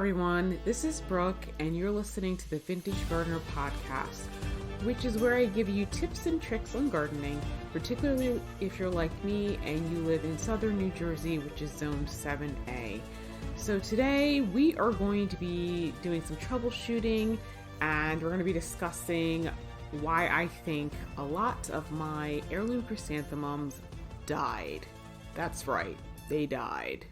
everyone, this is Brooke, and you're listening to the Vintage Gardener Podcast, which is where I give you tips and tricks on gardening, particularly if you're like me and you live in southern New Jersey, which is Zone 7A. So today we are going to be doing some troubleshooting, and we're going to be discussing why I think a lot of my heirloom chrysanthemums died. That's right, they died.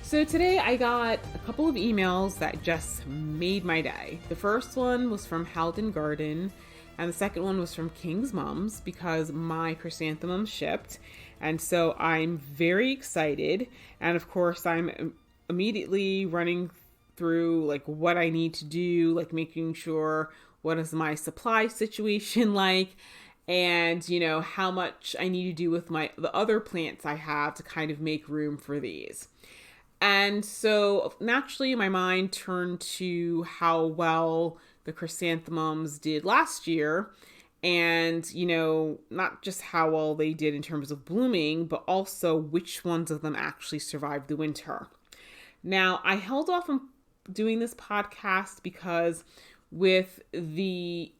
So today I got a couple of emails that just made my day. The first one was from Halden Garden, and the second one was from King's Mums because my chrysanthemum shipped. And so I'm very excited. And of course, I'm immediately running through like what I need to do, like making sure what is my supply situation like, and how much I need to do with the other plants I have to kind of make room for these. And so naturally my mind turned to how well the chrysanthemums did last year, and not just how well they did in terms of blooming, but also which ones of them actually survived the winter. Now, I held off on doing this podcast because with the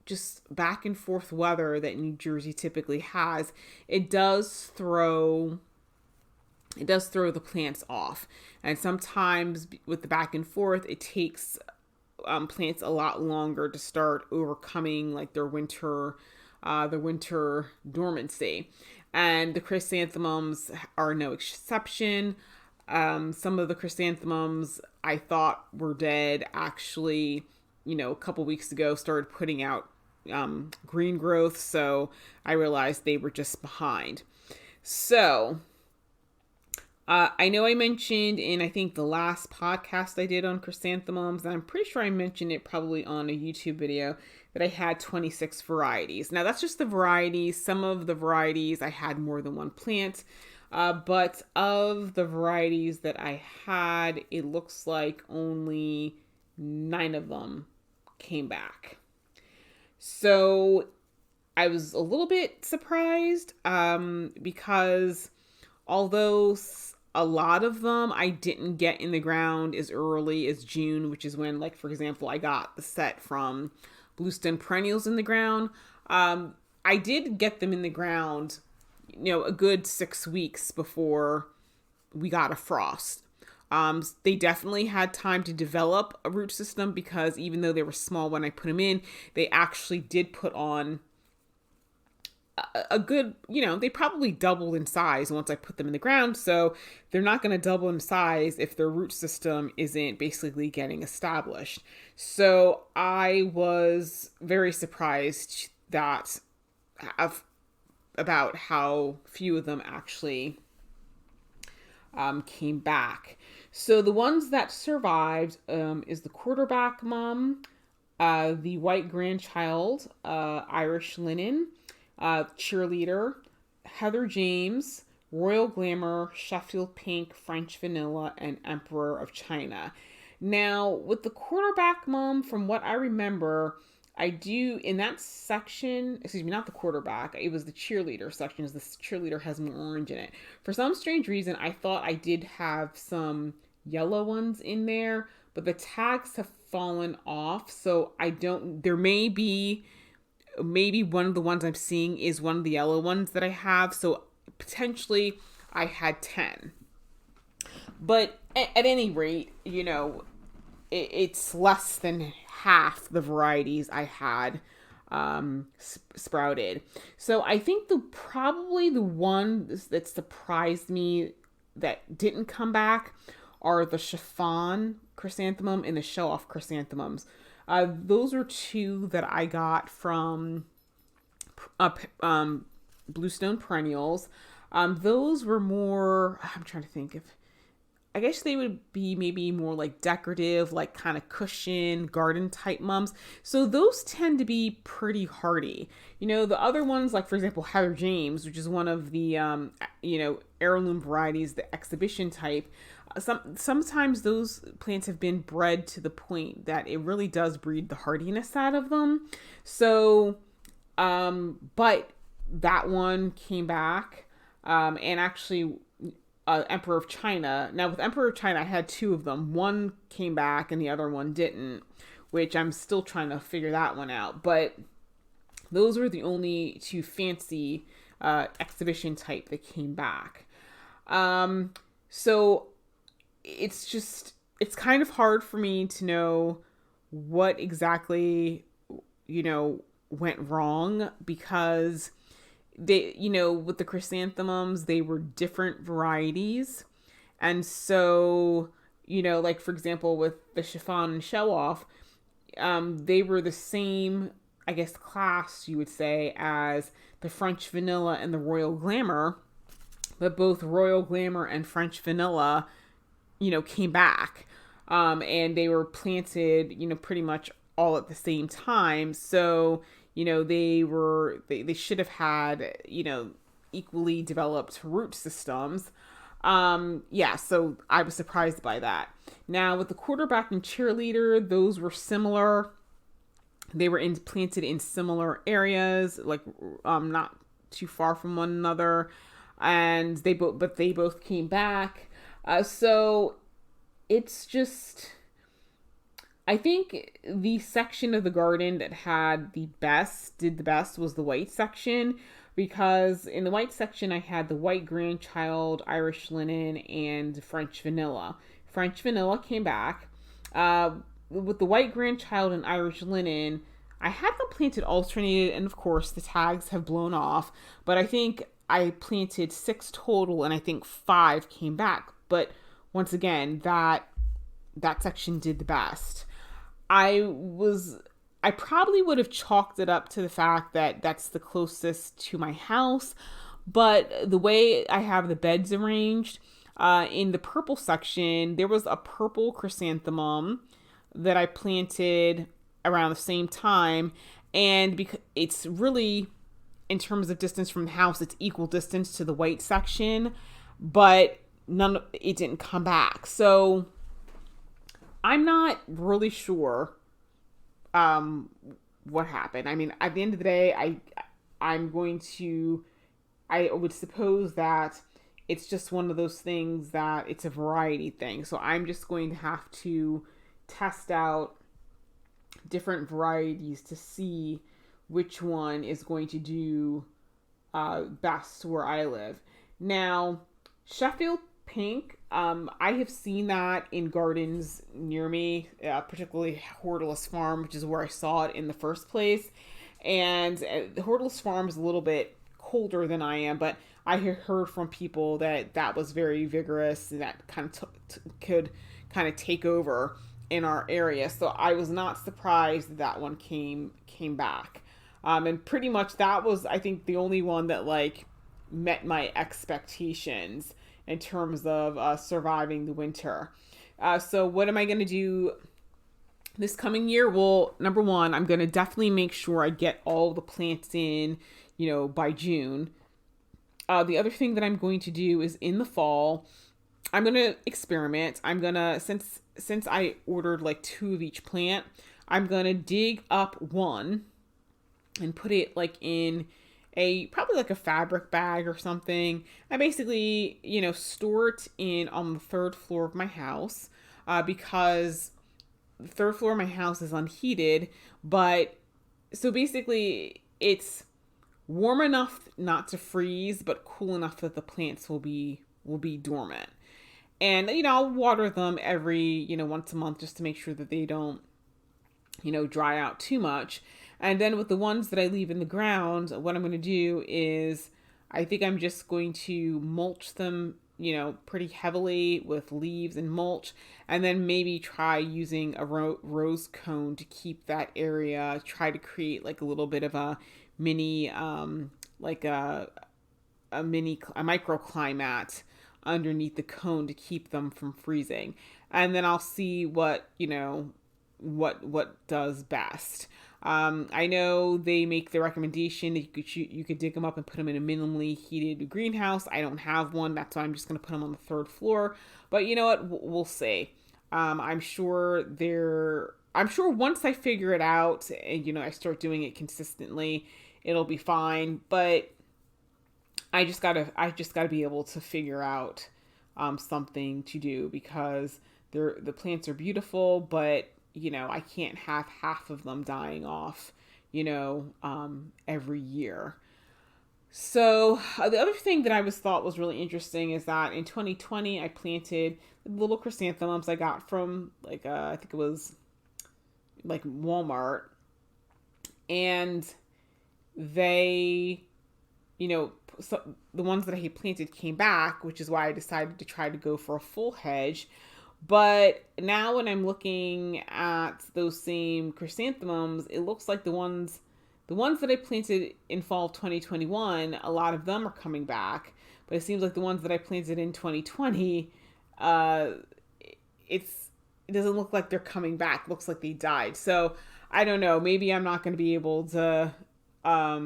just back and forth weather that New Jersey typically has, it does throw the plants off. And sometimes with the back and forth, it takes plants a lot longer to start overcoming like their winter dormancy. And the chrysanthemums are no exception. Some of the chrysanthemums I thought were dead actually, a couple weeks ago started putting out green growth. So I realized they were just behind. So I know I mentioned in, I think, the last podcast I did on chrysanthemums, and I'm pretty sure I mentioned it probably on a YouTube video, that I had 26 varieties. Now, that's just the varieties. Some of the varieties I had more than one plant, but of the varieties that I had, it looks like only 9 of them came back. So I was a little bit surprised because although a lot of them I didn't get in the ground as early as June, which is when, like, for example, I got the set from Bluestone Perennials in the ground. I did get them in the ground, a good 6 weeks before we got a frost. They definitely had time to develop a root system because even though they were small when I put them in, they actually did put on a good, they probably doubled in size once I put them in the ground. So they're not going to double in size if their root system isn't basically getting established. So I was very surprised about how few of them actually came back. So the ones that survived is the quarterback mum, the white grandchild, Irish linen, cheerleader, Heather James, Royal Glamour, Sheffield Pink, French Vanilla, and Emperor of China. Now, with the quarterback mum, from what I remember, I do in that section, not the quarterback, it was the cheerleader section, as the cheerleader has more orange in it. For some strange reason, I thought I did have some yellow ones in there, but the tags have fallen off, so there may be maybe one of the ones I'm seeing is one of the yellow ones that I have. So potentially I had 10. But at any rate, it's less than half the varieties I had sprouted. So I think probably the one that surprised me that didn't come back are the chiffon chrysanthemum and the show-off chrysanthemums. Those are 2 that I got from Bluestone Perennials. Those were more, I'm trying to think if, I guess they would be maybe more like decorative, like kind of cushion garden type mums. So those tend to be pretty hardy. The other ones, like for example, Heather James, which is one of the, heirloom varieties, the exhibition type. Sometimes those plants have been bred to the point that it really does breed the hardiness out of them. So, but that one came back, and actually, Emperor of China. Now with Emperor of China, I had two of them. One came back and the other one didn't, which I'm still trying to figure that one out. But those were the only two fancy exhibition type that came back. So it's kind of hard for me to know what exactly, went wrong, because they, with the chrysanthemums, they were different varieties. And so, like for example, with the chiffon and show off, they were the same, I guess, class, you would say, as the French vanilla and the Royal Glamour. But both Royal Glamour and French vanilla, came back. And they were planted, pretty much all at the same time. So, they should have had, equally developed root systems. So I was surprised by that. Now with the quarterback and cheerleader, those were similar. They were planted in similar areas, like not too far from one another, and they both came back. So it's just, I think the section of the garden that did the best was the white section, because in the white section I had the white grandchild, Irish linen, and French vanilla. French vanilla came back. With the white grandchild and Irish linen, I had them planted alternated, and of course the tags have blown off, but I think I planted 6 total, and I think 5 came back. But once again, that section did the best. I probably would have chalked it up to the fact that that's the closest to my house, but the way I have the beds arranged, in the purple section, there was a purple chrysanthemum that I planted around the same time, and because it's really, in terms of distance from the house, it's equal distance to the white section, but it didn't come back. So I'm not really sure what happened. I mean, at the end of the day, I would suppose that it's just one of those things that it's a variety thing. So I'm just going to have to test out different varieties to see which one is going to do best where I live. Now, Sheffield pink, I have seen that in gardens near me, particularly Hortulus Farm, which is where I saw it in the first place. And the Hortulus Farm is a little bit colder than I am, but I have heard from people that was very vigorous and that kind of could kind of take over in our area. So I was not surprised that one came back. And pretty much that was, I think, the only one that like met my expectations in terms of surviving the winter. So what am I going to do this coming year? Well, number one, I'm going to definitely make sure I get all the plants in, by June. The other thing that I'm going to do is in the fall, I'm going to experiment. I'm going to, since I ordered like 2 of each plant, I'm going to dig up one and put it like in probably like a fabric bag or something. I basically, store it on the 3rd floor of my house, because the 3rd floor of my house is unheated, but so basically it's warm enough not to freeze, but cool enough that the plants will be dormant. And, I'll water them every, once a month just to make sure that they don't, dry out too much. And then with the ones that I leave in the ground, what I'm going to do is I think I'm just going to mulch them, pretty heavily with leaves and mulch, and then maybe try using a rose cone to keep that area, try to create like a little bit of a mini, like a microclimate underneath the cone to keep them from freezing. And then I'll see what, what does best. I know they make the recommendation that you could dig them up and put them in a minimally heated greenhouse. I don't have one. That's why I'm just going to put them on the 3rd floor. But you know what? We'll see. I'm sure once I figure it out and, I start doing it consistently, it'll be fine. But I just gotta be able to figure out something to do, because the plants are beautiful, but I can't have half of them dying off, every year. So the other thing that I thought was really interesting is that in 2020 I planted little chrysanthemums I got from I think it was like Walmart, and they, so the ones that I had planted came back, which is why I decided to try to go for a full hedge. But now when I'm looking at those same chrysanthemums, it looks like the ones that I planted in fall of 2021, a lot of them are coming back. But it seems like the ones that I planted in 2020, it doesn't look like they're coming back. It looks like they died. So I don't know. Maybe I'm not going to be able to, I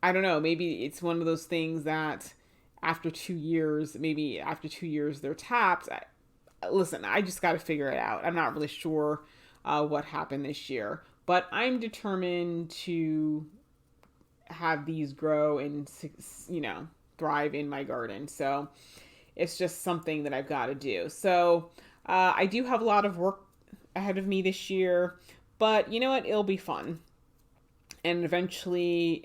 don't know. Maybe it's one of those things that after 2 years, they're tapped. Listen, I just got to figure it out. I'm not really sure what happened this year, but I'm determined to have these grow and, thrive in my garden. So it's just something that I've got to do. So I do have a lot of work ahead of me this year, but you know what? It'll be fun. And eventually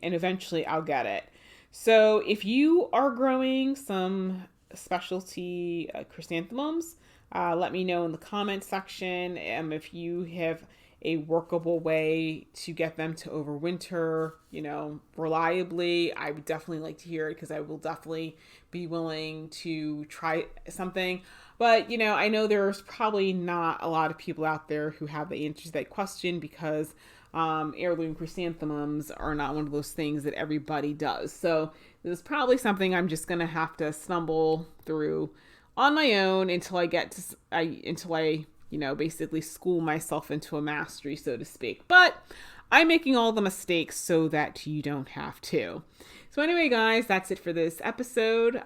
I'll get it. So if you are growing some specialty chrysanthemums, let me know in the comment section. If you have a workable way to get them to overwinter, reliably, I would definitely like to hear it, because I will definitely be willing to try something. But, I know there's probably not a lot of people out there who have the answer to that question, because heirloom chrysanthemums are not one of those things that everybody does. So this is probably something I'm just going to have to stumble through on my own until I basically school myself into a mastery, so to speak. But I'm making all the mistakes so that you don't have to. So anyway, guys, that's it for this episode.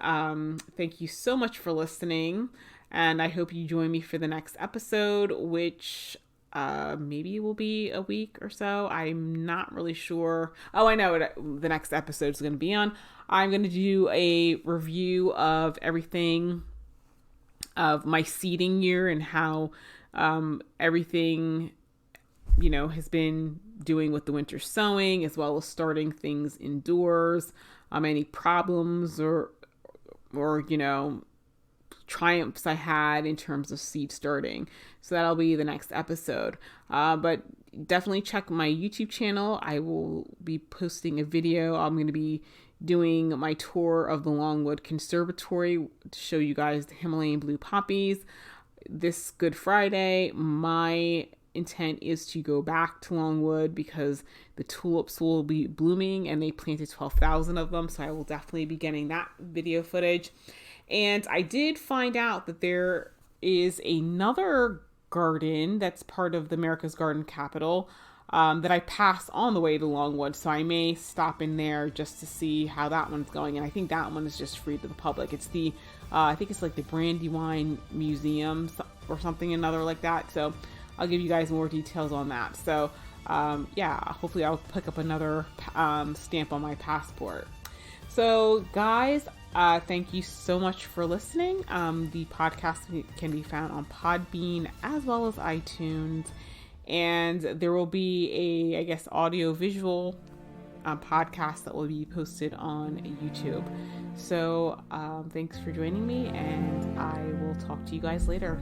Thank you so much for listening, and I hope you join me for the next episode, which maybe it will be a week or so. I'm not really sure. Oh, I know what the next episode is going to be on. I'm going to do a review of everything of my seeding year and how everything, has been doing with the winter sowing, as well as starting things indoors. Any problems or triumphs I had in terms of seed starting. So that'll be the next episode. But definitely check my YouTube channel. I will be posting a video. I'm going to be doing my tour of the Longwood Conservatory to show you guys the Himalayan blue poppies this Good Friday. My intent is to go back to Longwood because the tulips will be blooming, and they planted 12,000 of them. So I will definitely be getting that video footage. And I did find out that there is another garden that's part of the America's Garden Capital that I passed on the way to Longwood. So I may stop in there just to see how that one's going. And I think that one is just free to the public. It's the, I think it's like the Brandywine Museum or something another like that. So I'll give you guys more details on that. So hopefully I'll pick up another stamp on my passport. So guys, thank you so much for listening. The podcast can be found on Podbean as well as iTunes. And there will be a, audio visual podcast that will be posted on YouTube. So thanks for joining me, and I will talk to you guys later.